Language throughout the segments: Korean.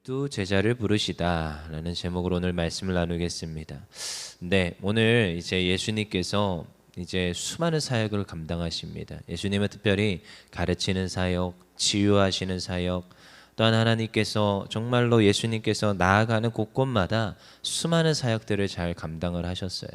열두 제자를 부르시다 라는 제목으로 오늘 말씀을 나누겠습니다. 네, 오늘 이제 예수님께서 이제 수많은 사역을 감당하십니다. 예수님은 특별히 가르치는 사역, 치유하시는 사역, 또한 하나님께서 정말로 예수님께서 나아가는 곳곳마다 수많은 사역들을 잘 감당을 하셨어요.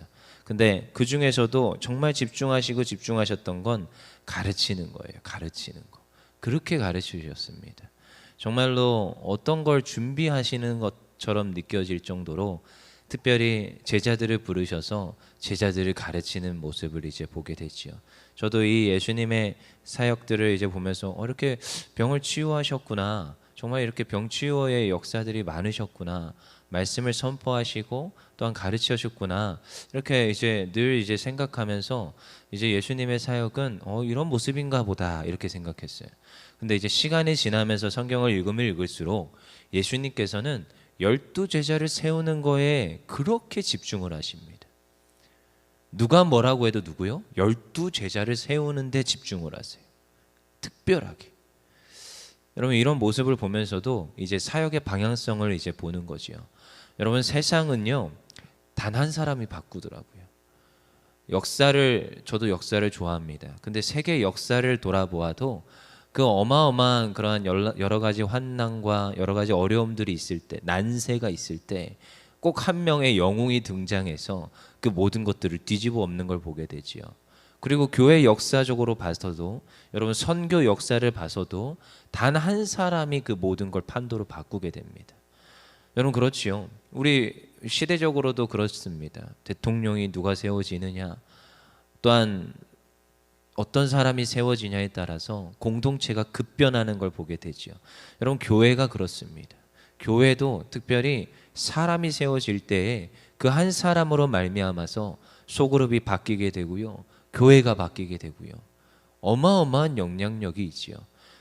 근데 그 중에서도 정말 집중하시고 집중하셨던 건 가르치는 거예요. 가르치는 거. 그렇게 가르치셨습니다. 정말로 어떤 걸 준비하시는 것처럼 느껴질 정도로 특별히 제자들을 부르셔서 제자들을 가르치는 모습을 이제 보게 되지요. 저도 이 예수님의 사역들을 이제 보면서 이렇게 병을 치유하셨구나. 정말 이렇게 병치유의 역사들이 많으셨구나. 말씀을 선포하시고 또한 가르치셨구나. 이렇게 이제 늘 이제 생각하면서 이제 예수님의 사역은 이런 모습인가 보다 이렇게 생각했어요. 근데 이제 시간이 지나면서 성경을 읽으면 읽을수록 예수님께서는 12제자를 세우는 거에 그렇게 집중을 하십니다. 누가 뭐라고 해도 누구요? 12제자를 세우는 데 집중을 하세요. 특별하게. 여러분 이런 모습을 보면서도 이제 사역의 방향성을 이제 보는 거지요. 여러분 세상은요 단 한 사람이 바꾸더라고요. 저도 역사를 좋아합니다. 근데 세계 역사를 돌아보아도 그 어마어마한 그러한 여러 가지 환난과 여러 가지 어려움들이 있을 때, 난세가 있을 때 꼭 한 명의 영웅이 등장해서 그 모든 것들을 뒤집어 엎는 걸 보게 되지요. 그리고 교회 역사적으로 봐서도 여러분 선교 역사를 봐서도 단 한 사람이 그 모든 걸 판도로 바꾸게 됩니다. 여러분 그렇지요. 우리 시대적으로도 그렇습니다. 대통령이 누가 세워지느냐, 또한 어떤 사람이 세워지냐에 따라서 공동체가 급변하는 걸 보게 되죠. 여러분 교회가 그렇습니다. 교회도 특별히 사람이 세워질 때에 그 한 사람으로 말미암아서 소그룹이 바뀌게 되고요. 교회가 바뀌게 되고요. 어마어마한 영향력이 있지요.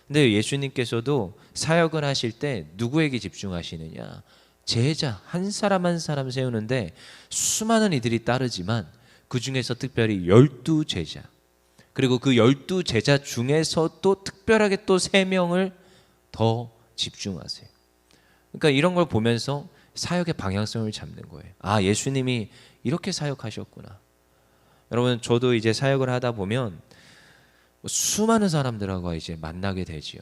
근데 예수님께서도 사역을 하실 때 누구에게 집중하시느냐? 제자 한 사람 한 사람 세우는데 수많은 이들이 따르지만 그 중에서 특별히 12제자 그리고 그 12제자 중에서 또 특별하게 또 3명을 더 집중하세요. 그러니까 이런 걸 보면서 사역의 방향성을 잡는 거예요. 아, 예수님이 이렇게 사역하셨구나. 여러분 저도 이제 사역을 하다 보면 수많은 사람들하고 이제 만나게 되지요.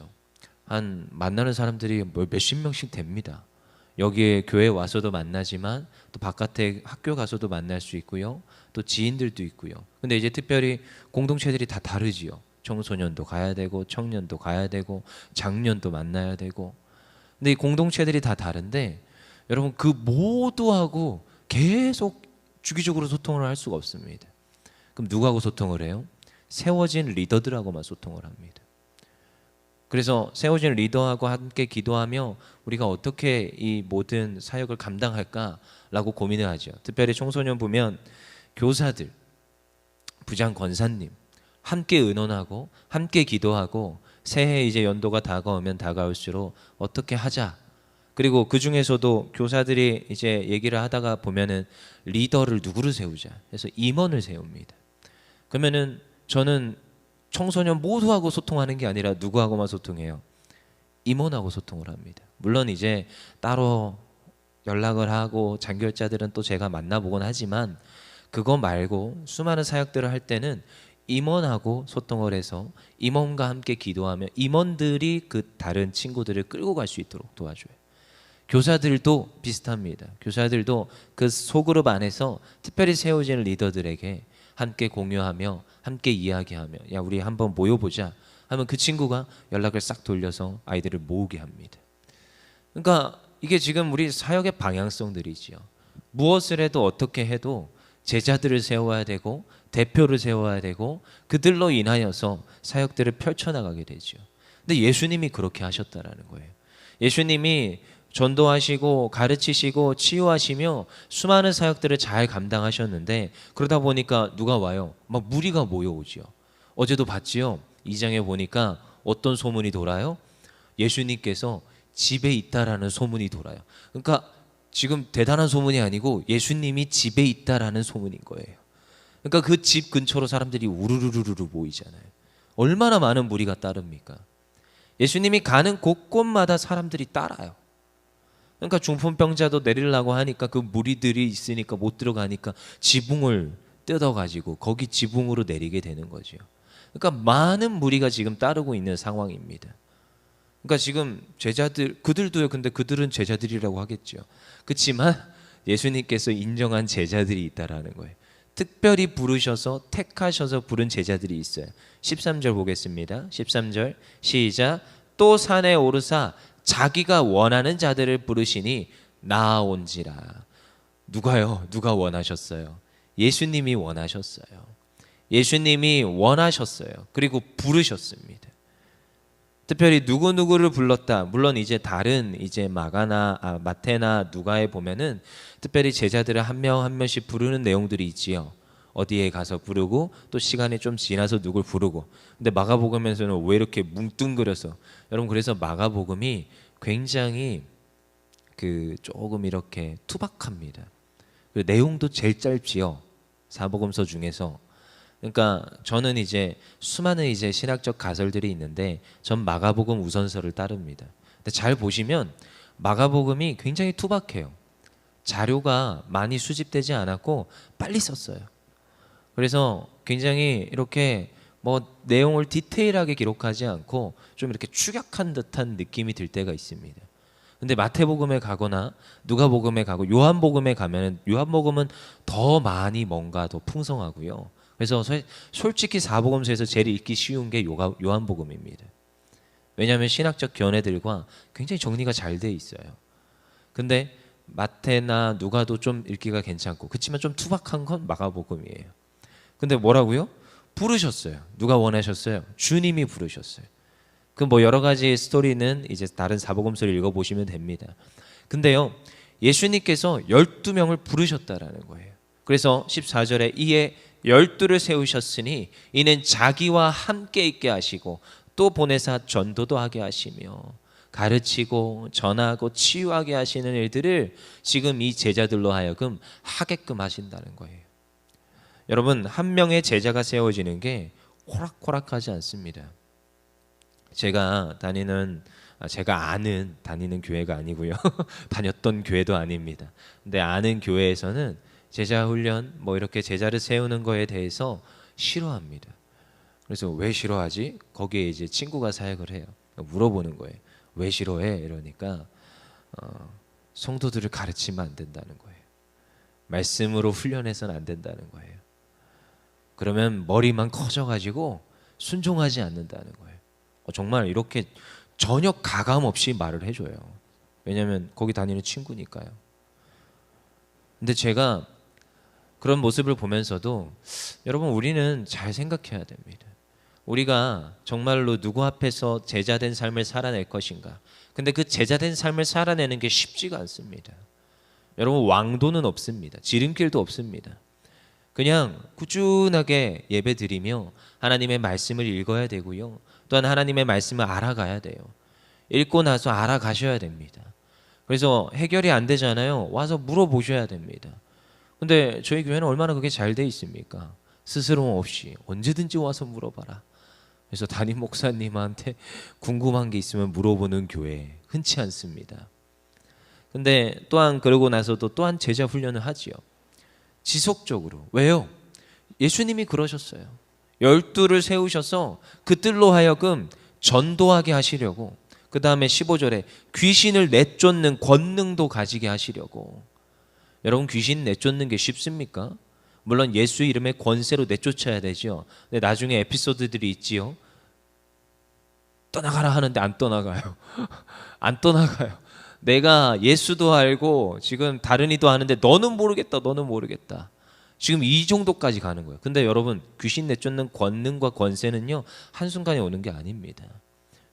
만나는 사람들이 몇십 명씩 됩니다. 여기에 교회 와서도 만나지만 또 바깥에 학교 가서도 만날 수 있고요. 또 지인들도 있고요. 근데 이제 특별히 공동체들이 다 다르지요. 청소년도 가야 되고 청년도 가야 되고 장년도 만나야 되고. 근데 이 공동체들이 다 다른데 여러분 그 모두하고 계속 주기적으로 소통을 할 수가 없습니다. 그럼 누구하고 소통을 해요? 세워진 리더들하고만 소통을 합니다. 그래서 세워진 리더하고 함께 기도하며 우리가 어떻게 이 모든 사역을 감당할까라고 고민을 하죠. 특별히 청소년 보면 교사들, 부장 권사님 함께 의논하고 함께 기도하고 새해 이제 연도가 다가오면 다가올수록 어떻게 하자. 그리고 그 중에서도 교사들이 이제 얘기를 하다가 보면은 리더를 누구를 세우자. 그래서 임원을 세웁니다. 그러면은 저는 청소년 모두하고 소통하는 게 아니라 누구하고만 소통해요? 임원하고 소통을 합니다. 물론 이제 따로 연락을 하고 장교자들은 또 제가 만나보곤 하지만 그거 말고 수많은 사역들을 할 때는 임원하고 소통을 해서 임원과 함께 기도하며 임원들이 그 다른 친구들을 끌고 갈 수 있도록 도와줘요. 교사들도 비슷합니다. 교사들도 그 소그룹 안에서 특별히 세워진 리더들에게 함께 공유하며 함께 이야기하며 야 우리 한번 모여보자 하면 그 친구가 연락을 싹 돌려서 아이들을 모으게 합니다. 그러니까 이게 지금 우리 사역의 방향성들이지요. 무엇을 해도 어떻게 해도 제자들을 세워야 되고 대표를 세워야 되고 그들로 인하여서 사역들을 펼쳐나가게 되죠. 근데 예수님이 그렇게 하셨다라는 거예요. 예수님이 전도하시고 가르치시고 치유하시며 수많은 사역들을 잘 감당하셨는데 그러다 보니까 누가 와요? 막 무리가 모여오지요. 어제도 봤지요. 2장에 보니까 어떤 소문이 돌아요? 예수님께서 집에 있다라는 소문이 돌아요. 그러니까 지금 대단한 소문이 아니고 예수님이 집에 있다라는 소문인 거예요. 그러니까 그 집 근처로 사람들이 우르르르르 모이잖아요. 얼마나 많은 무리가 따릅니까? 예수님이 가는 곳곳마다 사람들이 따라요. 그러니까 중풍병자도 내리려고 하니까 그 무리들이 있으니까 못 들어가니까 지붕을 뜯어가지고 거기 지붕으로 내리게 되는 거죠. 그러니까 많은 무리가 지금 따르고 있는 상황입니다. 그러니까 지금 제자들, 그들도요, 근데 그들은 제자들이라고 하겠죠. 그렇지만 예수님께서 인정한 제자들이 있다라는 거예요. 특별히 부르셔서 택하셔서 부른 제자들이 있어요. 13절 보겠습니다. 13절 시작. 또 산에 오르사 자기가 원하는 자들을 부르시니 나아온지라. 누가요? 누가 원하셨어요? 예수님이 원하셨어요. 예수님이 원하셨어요. 그리고 부르셨습니다. 특별히 누구누구를 불렀다. 물론 이제 다른 이제 마태나 누가에 보면은 특별히 제자들을 한 명 한 명씩 부르는 내용들이 있지요. 어디에 가서 부르고 또 시간이 좀 지나서 누굴 부르고. 근데 마가복음에서는 왜 이렇게 뭉뚱그려서, 여러분 그래서 마가복음이 굉장히 조금 이렇게 투박합니다. 그리고 내용도 제일 짧지요. 사복음서 중에서. 그러니까 저는 이제 수많은 이제 신학적 가설들이 있는데 전 마가복음 우선서를 따릅니다. 근데 잘 보시면 마가복음이 굉장히 투박해요. 자료가 많이 수집되지 않았고 빨리 썼어요. 그래서 굉장히 이렇게 뭐 내용을 디테일하게 기록하지 않고 좀 이렇게 축약한 듯한 느낌이 들 때가 있습니다. 근데 마태복음에 가거나 누가복음에 가고 요한복음에 가면은 요한복음은 더 많이 뭔가 더 풍성하고요. 그래서 솔직히 사복음서에서 제일 읽기 쉬운 게 요한복음입니다. 왜냐하면 신학적 견해들과 굉장히 정리가 잘 돼 있어요. 근데 마태나 누가도 좀 읽기가 괜찮고, 그렇지만 좀 투박한 건 마가복음이에요. 근데 뭐라고요? 부르셨어요. 누가 원하셨어요? 주님이 부르셨어요. 그 뭐 여러 가지 스토리는 이제 다른 사복음서를 읽어보시면 됩니다. 근데요, 예수님께서 12명을 부르셨다라는 거예요. 그래서 14절에 이에 12를 세우셨으니 이는 자기와 함께 있게 하시고 또 보내사 전도도 하게 하시며 가르치고 전하고 치유하게 하시는 일들을 지금 이 제자들로 하여금 하게끔 하신다는 거예요. 여러분, 한 명의 제자가 세워지는 게 호락호락하지 않습니다. 제가 아는 다니는 교회가 아니고요. 다녔던 교회도 아닙니다. 근데 아는 교회에서는 제자 훈련 뭐 이렇게 제자를 세우는 거에 대해서 싫어합니다. 그래서 왜 싫어하지? 거기에 이제 친구가 사역을 해요. 물어보는 거예요. 왜 싫어해? 이러니까 성도들을 가르치면 안 된다는 거예요. 말씀으로 훈련해서는 안 된다는 거예요. 그러면 머리만 커져가지고 순종하지 않는다는 거예요. 정말 이렇게 전혀 가감 없이 말을 해줘요. 왜냐하면 거기 다니는 친구니까요. 근데 제가 그런 모습을 보면서도 여러분, 우리는 잘 생각해야 됩니다. 우리가 정말로 누구 앞에서 제자된 삶을 살아낼 것인가. 근데 그 제자된 삶을 살아내는 게 쉽지가 않습니다. 여러분, 왕도는 없습니다. 지름길도 없습니다. 그냥 꾸준하게 예배드리며 하나님의 말씀을 읽어야 되고요. 또한 하나님의 말씀을 알아가야 돼요. 읽고 나서 알아가셔야 됩니다. 그래서 해결이 안 되잖아요. 와서 물어보셔야 됩니다. 근데 저희 교회는 얼마나 그게 잘 돼 있습니까? 스스럼 없이 언제든지 와서 물어봐라. 그래서 담임 목사님한테 궁금한 게 있으면 물어보는 교회 흔치 않습니다. 근데 또한 그러고 나서도 또한 제자 훈련을 하지요. 지속적으로. 왜요? 예수님이 그러셨어요. 12를 세우셔서 그들로 하여금 전도하게 하시려고, 그 다음에 15절에 귀신을 내쫓는 권능도 가지게 하시려고. 여러분, 귀신 내쫓는 게 쉽습니까? 물론 예수 이름의 권세로 내쫓아야 되죠. 근데 나중에 에피소드들이 있지요. 떠나가라 하는데 안 떠나가요. 안 떠나가요. 내가 예수도 알고 지금 다른 이도 하는데 너는 모르겠다, 너는 모르겠다. 지금 이 정도까지 가는 거예요. 근데 여러분, 귀신 내쫓는 권능과 권세는요, 한순간에 오는 게 아닙니다.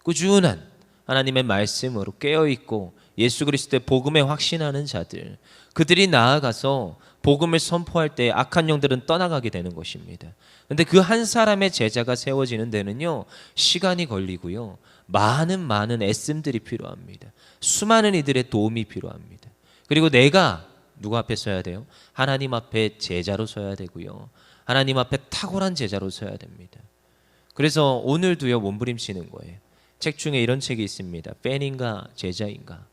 꾸준한 하나님의 말씀으로 깨어있고 예수 그리스도의 복음에 확신하는 자들, 그들이 나아가서 복음을 선포할 때 악한 영들은 떠나가게 되는 것입니다. 근데 그 한 사람의 제자가 세워지는 데는요, 시간이 걸리고요, 많은 애씀들이 필요합니다. 수많은 이들의 도움이 필요합니다. 그리고 내가 누구 앞에 서야 돼요? 하나님 앞에 제자로 서야 되고요, 하나님 앞에 탁월한 제자로 서야 됩니다. 그래서 오늘도요, 몸부림치는 거예요. 책 중에 이런 책이 있습니다. 팬인가 제자인가.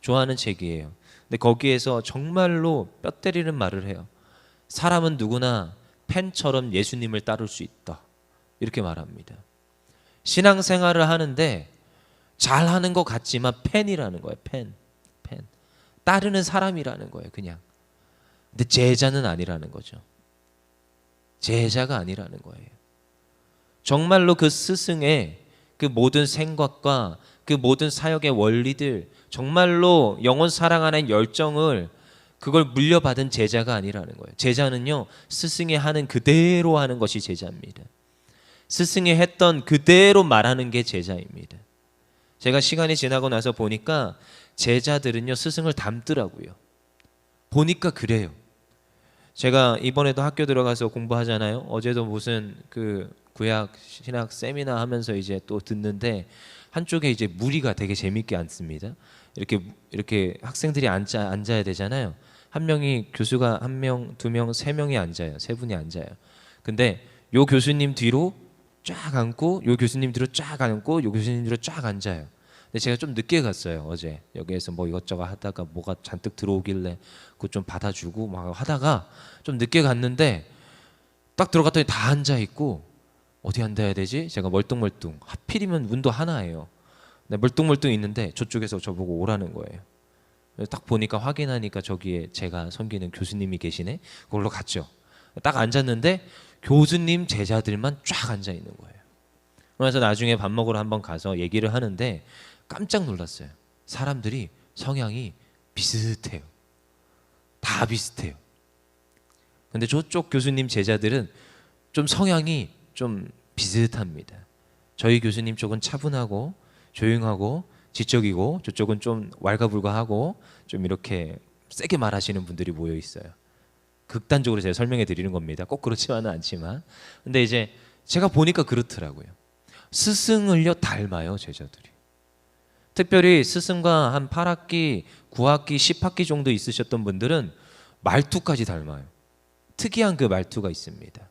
좋아하는 책이에요. 근데 거기에서 정말로 뼈 때리는 말을 해요. 사람은 누구나 펜처럼 예수님을 따를 수 있다. 이렇게 말합니다. 신앙생활을 하는데 잘하는 것 같지만 펜이라는 거예요. 펜. 따르는 사람이라는 거예요. 그냥. 근데 제자는 아니라는 거죠. 제자가 아니라는 거예요. 정말로 그 스승의 그 모든 생각과 그 모든 사역의 원리들, 정말로 영혼 사랑하는 열정을 그걸 물려받은 제자가 아니라는 거예요. 제자는요, 스승이 하는 그대로 하는 것이 제자입니다. 스승이 했던 그대로 말하는 게 제자입니다. 제가 시간이 지나고 나서 보니까 제자들은요, 스승을 닮더라고요. 보니까 그래요. 제가 이번에도 학교 들어가서 공부하잖아요. 어제도 무슨 그 구약 신학 세미나 하면서 이제 또 듣는데 한쪽에 이제 무리가 되게 재밌게 앉습니다. 이렇게 학생들이 앉아야 되잖아요. 한 명이 교수가 한 명, 두 명, 세 명이 앉아요. 세 분이 앉아요. 근데 요 교수님 뒤로 쫙 앉고 요 교수님 뒤로 쫙 앉고 요 교수님 뒤로 쫙 앉아요. 근데 제가 좀 늦게 갔어요. 어제 여기에서 뭐 이것저것 하다가 뭐가 잔뜩 들어오길래 그거 좀 받아주고 막 하다가 좀 늦게 갔는데 딱 들어갔더니 다 앉아 있고 어디 앉아야 되지? 제가 멀뚱멀뚱 하필이면 문도 하나예요. 근데 멀뚱멀뚱 있는데 저쪽에서 저보고 오라는 거예요. 딱 보니까 확인하니까 저기에 제가 섬기는 교수님이 계시네. 그걸로 갔죠. 딱 앉았는데 교수님 제자들만 쫙 앉아 있는 거예요. 그래서 나중에 밥 먹으러 한번 가서 얘기를 하는데 깜짝 놀랐어요. 사람들이 성향이 비슷해요. 다 비슷해요. 근데 저쪽 교수님 제자들은 좀 성향이 좀 비슷합니다. 저희 교수님 쪽은 차분하고 조용하고 지적이고 저쪽은 좀 왈가불가하고 좀 이렇게 세게 말하시는 분들이 모여 있어요. 극단적으로 제가 설명해 드리는 겁니다. 꼭 그렇지만은 않지만. 근데 이제 제가 보니까 그렇더라고요. 스승을요 닮아요, 제자들이. 특별히 스승과 한 8학기, 9학기, 10학기 정도 있으셨던 분들은 말투까지 닮아요. 특이한 그 말투가 있습니다.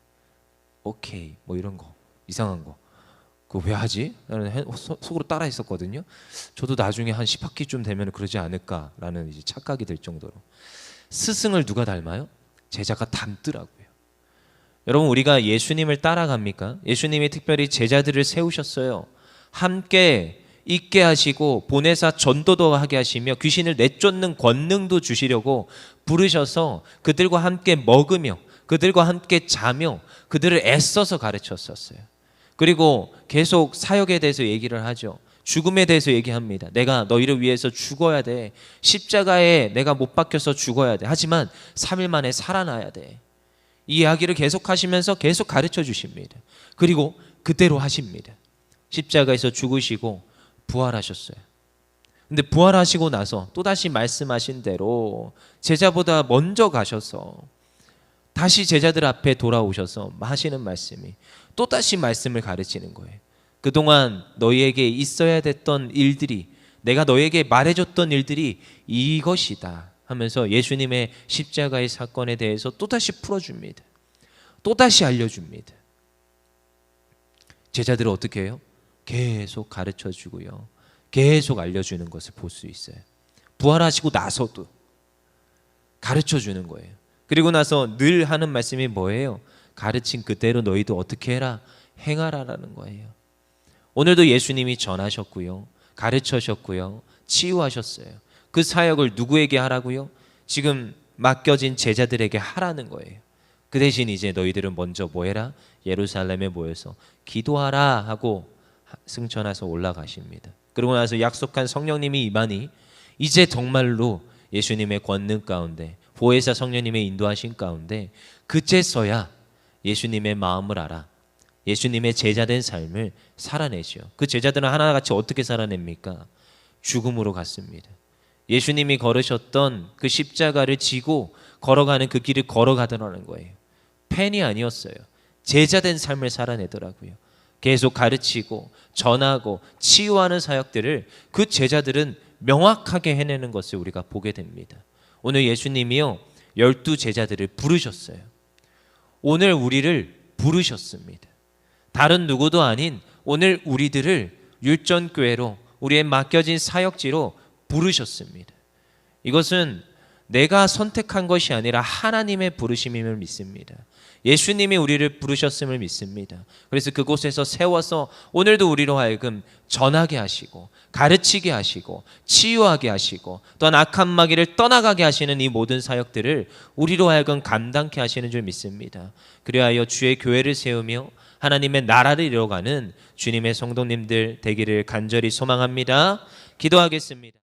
오케이, 뭐 이런 거, 이상한 거. 그거 왜 하지? 나는 속으로 따라 했었거든요. 저도 나중에 한 10학기쯤 되면 그러지 않을까라는 이제 착각이 들 정도로. 스승을 누가 닮아요? 제자가 닮더라고요. 여러분, 우리가 예수님을 따라갑니까? 예수님이 특별히 제자들을 세우셨어요. 함께 있게 하시고 보내사 전도도 하게 하시며 귀신을 내쫓는 권능도 주시려고 부르셔서 그들과 함께 먹으며 그들과 함께 자며 그들을 애써서 가르쳤었어요. 그리고 계속 사역에 대해서 얘기를 하죠. 죽음에 대해서 얘기합니다. 내가 너희를 위해서 죽어야 돼. 십자가에 내가 못 박혀서 죽어야 돼. 하지만 3일 만에 살아나야 돼. 이 이야기를 계속 하시면서 계속 가르쳐 주십니다. 그리고 그대로 하십니다. 십자가에서 죽으시고 부활하셨어요. 근데 부활하시고 나서 또다시 말씀하신 대로 제자보다 먼저 가셔서 다시 제자들 앞에 돌아오셔서 하시는 말씀이 또다시 말씀을 가르치는 거예요. 그동안 너희에게 있어야 됐던 일들이, 내가 너희에게 말해줬던 일들이 이것이다 하면서 예수님의 십자가의 사건에 대해서 또다시 풀어줍니다. 또다시 알려줍니다. 제자들은 어떻게 해요? 계속 가르쳐주고요, 계속 알려주는 것을 볼 수 있어요. 부활하시고 나서도 가르쳐주는 거예요. 그리고 나서 늘 하는 말씀이 뭐예요? 가르친 그대로 너희도 어떻게 해라? 행하라라는 거예요. 오늘도 예수님이 전하셨고요, 가르쳐셨고요, 치유하셨어요. 그 사역을 누구에게 하라고요? 지금 맡겨진 제자들에게 하라는 거예요. 그 대신 이제 너희들은 먼저 뭐 해라? 예루살렘에 모여서 기도하라 하고 승천해서 올라가십니다. 그러고 나서 약속한 성령님이 임하니 이제 정말로 예수님의 권능 가운데, 보혜사 성령님의 인도하신 가운데 그제서야 예수님의 마음을 알아 예수님의 제자된 삶을 살아내죠. 그 제자들은 하나같이 어떻게 살아냅니까? 죽음으로 갔습니다. 예수님이 걸으셨던 그 십자가를 지고 걸어가는 그 길을 걸어가더라는 거예요. 팬이 아니었어요. 제자된 삶을 살아내더라고요. 계속 가르치고 전하고 치유하는 사역들을 그 제자들은 명확하게 해내는 것을 우리가 보게 됩니다. 오늘 예수님이요 12 제자들을 부르셨어요. 오늘 우리를 부르셨습니다. 다른 누구도 아닌 오늘 우리들을 율전교회로, 우리의 맡겨진 사역지로 부르셨습니다. 이것은 내가 선택한 것이 아니라 하나님의 부르심임을 믿습니다. 예수님이 우리를 부르셨음을 믿습니다. 그래서 그곳에서 세워서 오늘도 우리로 하여금 전하게 하시고 가르치게 하시고 치유하게 하시고 또한 악한 마귀를 떠나가게 하시는 이 모든 사역들을 우리로 하여금 감당케 하시는 줄 믿습니다. 그리하여 주의 교회를 세우며 하나님의 나라를 이뤄가는 주님의 성도님들 되기를 간절히 소망합니다. 기도하겠습니다.